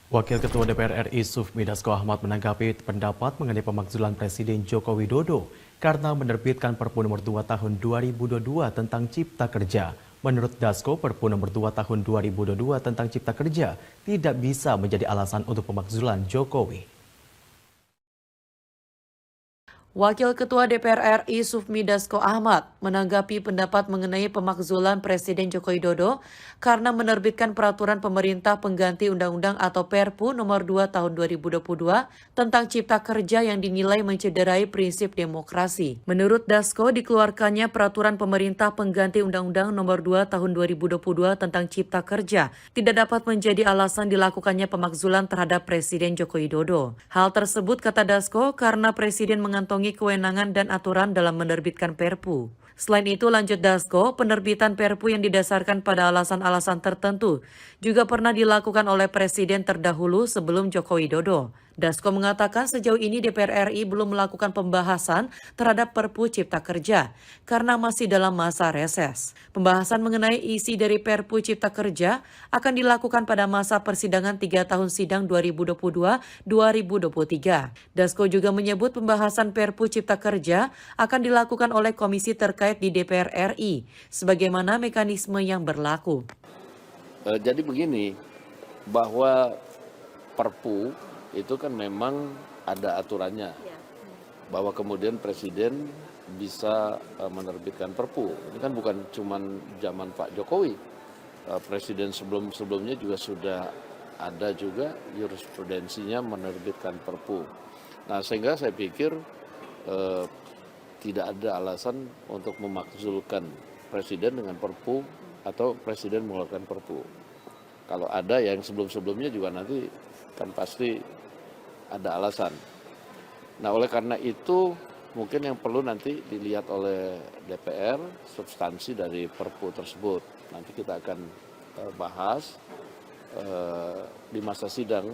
Wakil Ketua DPR RI Sufmi Dasko Ahmad menanggapi pendapat mengenai pemakzulan Presiden Joko Widodo karena menerbitkan Perpu nomor 2 tahun 2022 tentang Cipta Kerja. Menurut Dasko, Perpu nomor 2 tahun 2022 tentang Cipta Kerja tidak bisa menjadi alasan untuk pemakzulan Jokowi. Wakil Ketua DPR RI Sufmi Dasko Ahmad menanggapi pendapat mengenai pemakzulan Presiden Joko Widodo karena menerbitkan peraturan pemerintah pengganti undang-undang atau Perpu nomor 2 tahun 2022 tentang Cipta Kerja yang dinilai mencederai prinsip demokrasi. Menurut Dasko, dikeluarkannya peraturan pemerintah pengganti undang-undang nomor 2 tahun 2022 tentang Cipta Kerja tidak dapat menjadi alasan dilakukannya pemakzulan terhadap Presiden Joko Widodo. Hal tersebut, kata Dasko, karena Presiden mengantongi kewenangan dan aturan dalam menerbitkan Perpu. Selain itu, lanjut Dasko, penerbitan Perpu yang didasarkan pada alasan-alasan tertentu juga pernah dilakukan oleh Presiden terdahulu sebelum Joko Widodo. Dasko mengatakan sejauh ini DPR RI belum melakukan pembahasan terhadap Perpu Cipta Kerja karena masih dalam masa reses. Pembahasan mengenai isi dari Perpu Cipta Kerja akan dilakukan pada masa persidangan 3 tahun sidang 2022-2023. Dasko juga menyebut pembahasan Perpu Cipta Kerja akan dilakukan oleh komisi terkait di DPR RI sebagaimana mekanisme yang berlaku. Jadi begini, bahwa Perpu itu kan memang ada aturannya, bahwa kemudian Presiden bisa menerbitkan Perpu. Ini kan bukan cuma zaman Pak Jokowi, Presiden sebelumnya juga sudah ada juga jurisprudensinya menerbitkan Perpu. Nah, sehingga saya pikir tidak ada alasan untuk memakzulkan Presiden dengan Perpu atau Presiden mengeluarkan Perpu. Kalau ada yang sebelum-sebelumnya juga nanti kan pasti ada alasan. Nah, oleh karena itu mungkin yang perlu nanti dilihat oleh DPR substansi dari Perpu tersebut. Nanti kita akan bahas di masa sidang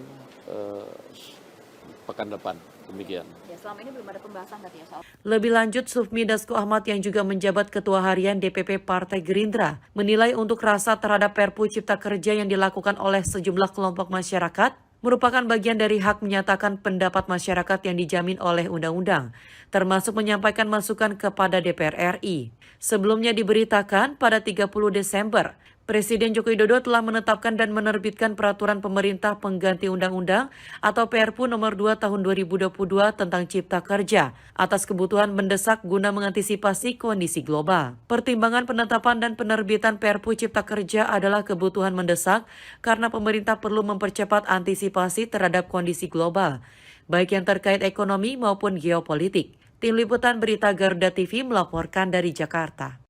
pekan depan. Demikian. Ya, selama ini belum ada pembahasan tadi ya soal. Lebih lanjut, Sufmi Dasko Ahmad yang juga menjabat Ketua Harian DPP Partai Gerindra menilai untuk rasa terhadap Perpu Cipta Kerja yang dilakukan oleh sejumlah kelompok masyarakat merupakan bagian dari hak menyatakan pendapat masyarakat yang dijamin oleh undang-undang, termasuk menyampaikan masukan kepada DPR RI. Sebelumnya diberitakan pada 30 Desember, Presiden Joko Widodo telah menetapkan dan menerbitkan peraturan pemerintah pengganti undang-undang atau Perpu nomor 2 tahun 2022 tentang Cipta Kerja atas kebutuhan mendesak guna mengantisipasi kondisi global. Pertimbangan penetapan dan penerbitan Perpu Cipta Kerja adalah kebutuhan mendesak karena pemerintah perlu mempercepat antisipasi terhadap kondisi global, baik yang terkait ekonomi maupun geopolitik. Tim Liputan Berita Garuda TV melaporkan dari Jakarta.